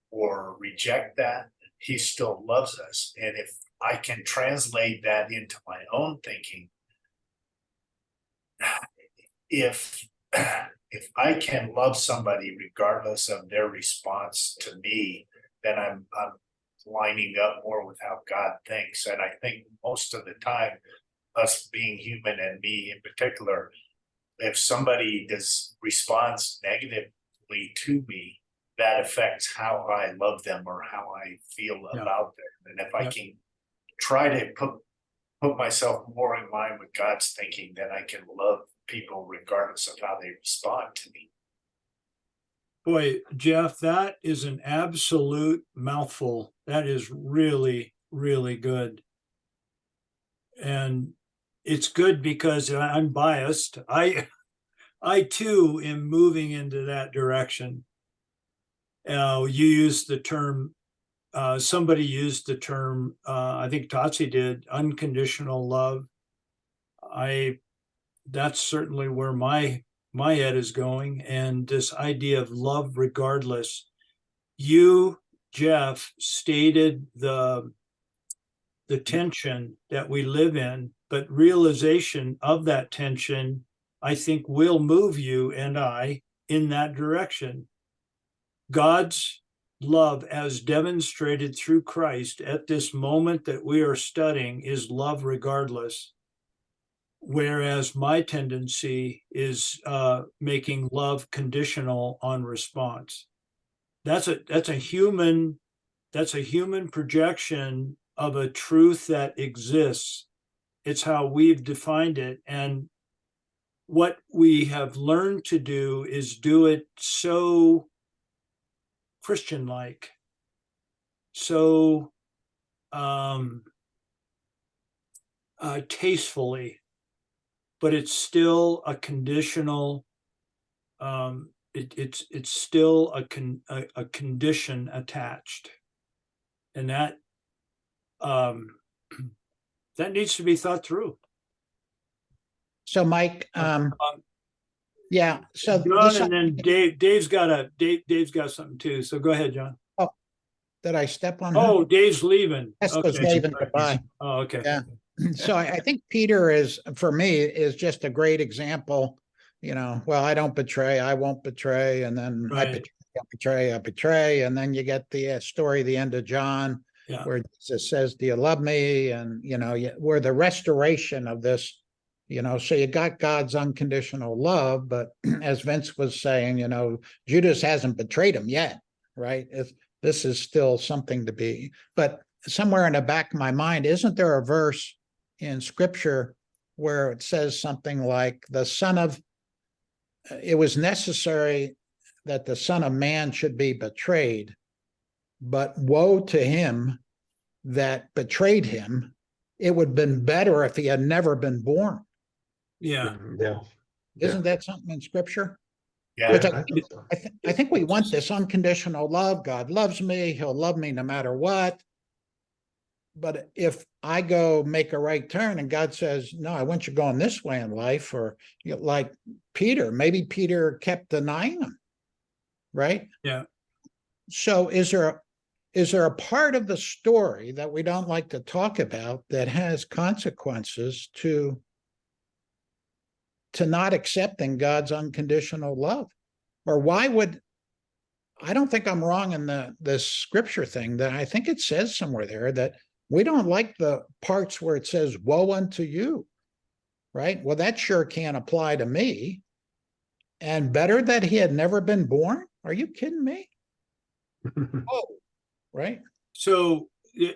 or reject that. He still loves us. And if I can translate that into my own thinking, if I can love somebody regardless of their response to me, then I'm lining up more with how God thinks. And I think most of the time, us being human, and me in particular, if somebody responds negatively to me, that affects how I love them or how I feel about them. And if I can try to put myself more in line with God's thinking, then I can love people regardless of how they respond to me. Boy, Jeff, that is an absolute mouthful. That is really, really good. And it's good because I'm biased. I too am moving into that direction. You used the term, somebody used the term, I think Tatsi did, unconditional love. That's certainly where my head is going, and this idea of love regardless. You, Jeff, stated the tension that we live in, but realization of that tension, I think, will move you and I in that direction. God's love, as demonstrated through Christ at this moment that we are studying, is love regardless. Whereas my tendency is making love conditional on response. That's a human projection of a truth that exists It's how we've defined it. And what we have learned to do is do it so Christian-like, so tastefully, but it's still a conditional. It's still a condition attached, and that that needs to be thought through. So Mike, yeah, so John, and then Dave's got something too. So go ahead, John. did I step on? Oh, Dave's leaving. Yes, was Okay. waving goodbye. Oh, okay. Yeah. So I think Peter is, for me, is just a great example. You know, well, I don't betray, I won't betray, and then Right. I betray, and then you get the story, the end of John, Yeah. where Jesus says, "Do you love me?" And you know, where the restoration of this. You know, so you got God's unconditional love, but as Vince was saying, you know, Judas hasn't betrayed him yet, right? This is still something to be, but somewhere in the back of my mind, isn't there a verse in scripture where it says something like it was necessary that the Son of Man should be betrayed, but woe to him that betrayed him. It would have been better if he had never been born. Yeah. Yeah. Isn't that something in scripture? Yeah, Which I think so. I think we want this unconditional love. God loves me. He'll love me no matter what. But if I go make a right turn and God says, no, I want you going this way in life, or you know, like Peter, maybe Peter kept denying him, right? Yeah. So is there a part of the story that we don't like to talk about that has consequences to not accepting God's unconditional love? Or why would, I don't think I'm wrong in the scripture thing, that I think it says somewhere there that we don't like the parts where it says, woe unto you, right? Well, that sure can't apply to me. And better that he had never been born? Are you kidding me? Oh, right? So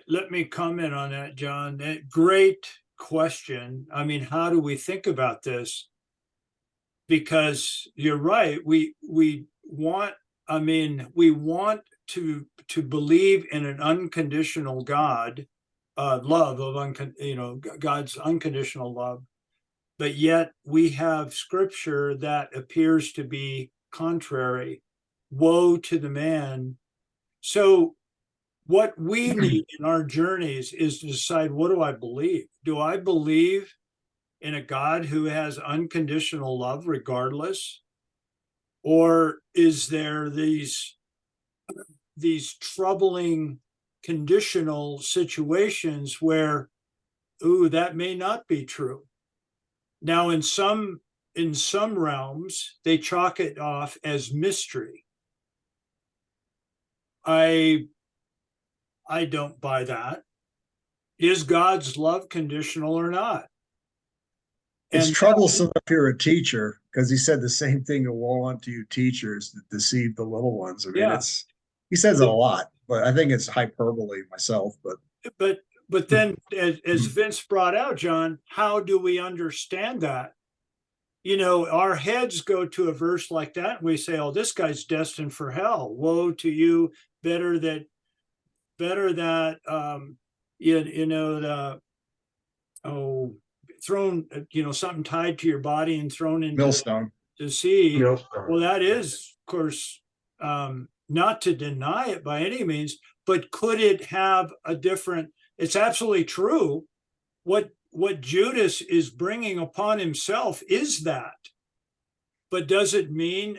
let me comment on that, John. Great question. I mean, how do we think about this? Because you're right. We want, I mean, we want to believe in an unconditional God, love of God's unconditional love, but yet we have scripture that appears to be contrary. Woe to the man. So what we need in our journeys is to decide, what do I believe? Do I believe in a God who has unconditional love regardless? Or is there these troubling conditional situations where, ooh, that may not be true? Now, in some realms, they chalk it off as mystery. I don't buy that. Is God's love conditional or not? It's And troublesome if you're a teacher, because he said the same thing to woe unto you teachers that deceive the little ones. I mean, Yeah. he says it a lot, but I think it's hyperbole myself. But then, as Vince brought out, John, how do we understand that? You know, our heads go to a verse like that, and we say, "Oh, this guy's destined for hell. Woe to you! Better that thrown, something tied to your body and thrown into Millstone. the sea." Millstone. Well, that is, of course, not to deny it by any means, but could it have a different? It's absolutely true. What Judas is bringing upon himself is that. But does it mean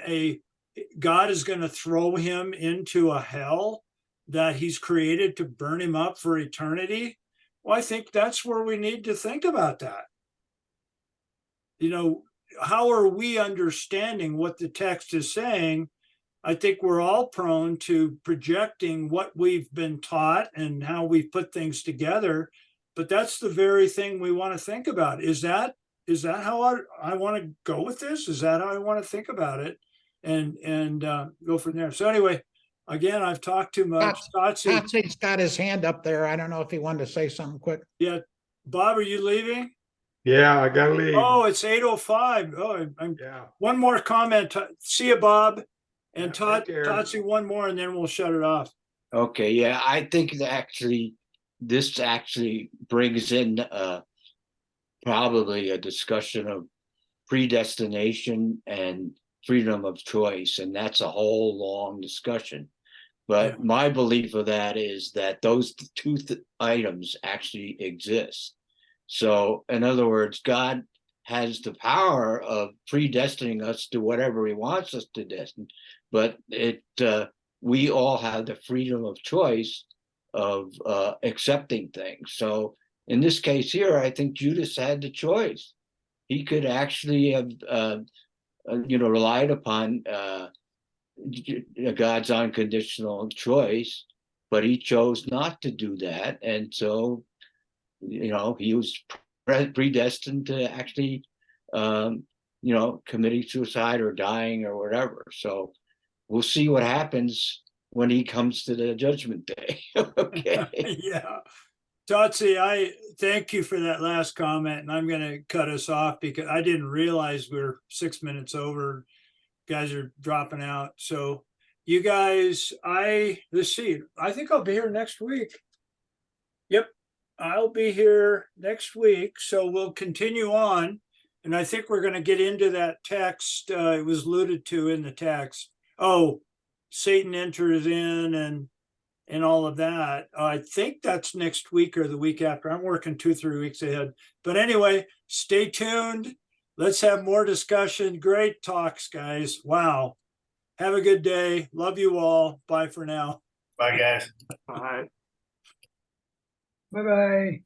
God is going to throw him into a hell that he's created to burn him up for eternity? Well, I think that's where we need to think about that. You know, how are we understanding what the text is saying? I think we're all prone to projecting what we've been taught and how we've put things together. But that's the very thing we want to think about. Is that how I want to go with this? Is that how I want to think about it? And go from there. So anyway, again, I've talked too much. Totsy's got his hand up there. I don't know if he wanted to say something quick. Yeah. Bob, are you leaving? Yeah, I gotta leave. Oh, it's 8:05. Oh, Yeah. one more comment. See you, Bob. And Yeah, Todd, take care. Totsie, one more, and then we'll shut it off. Okay, yeah, I think that actually this actually brings in probably a discussion of predestination and freedom of choice, and that's a whole long discussion. But Yeah. my belief of that is that those two items actually exist. So, in other words, God has the power of predestining us to whatever He wants us to destine, but we all have the freedom of choice of accepting things. So, in this case here, I think Judas had the choice. He could actually have, relied upon God's unconditional choice, but he chose not to do that, and so he was predestined to actually committing suicide or dying or whatever. So we'll see what happens when he comes to the judgment day. Okay. Yeah. Totsie, I thank you for that last comment, and I'm going to cut us off because I didn't realize we're 6 minutes over. Guys are dropping out. So you guys, let's see, I think I'll be here next week. Yep. I'll be here next week. So we'll continue on. And I think we're going to get into that text. It was alluded to in the text. Oh, Satan enters in and all of that. I think that's next week or the week after. I'm working 2-3 weeks ahead. But anyway, stay tuned. Let's have more discussion. Great talks, guys. Wow. Have a good day. Love you all. Bye for now. Bye, guys. Bye. Bye-bye.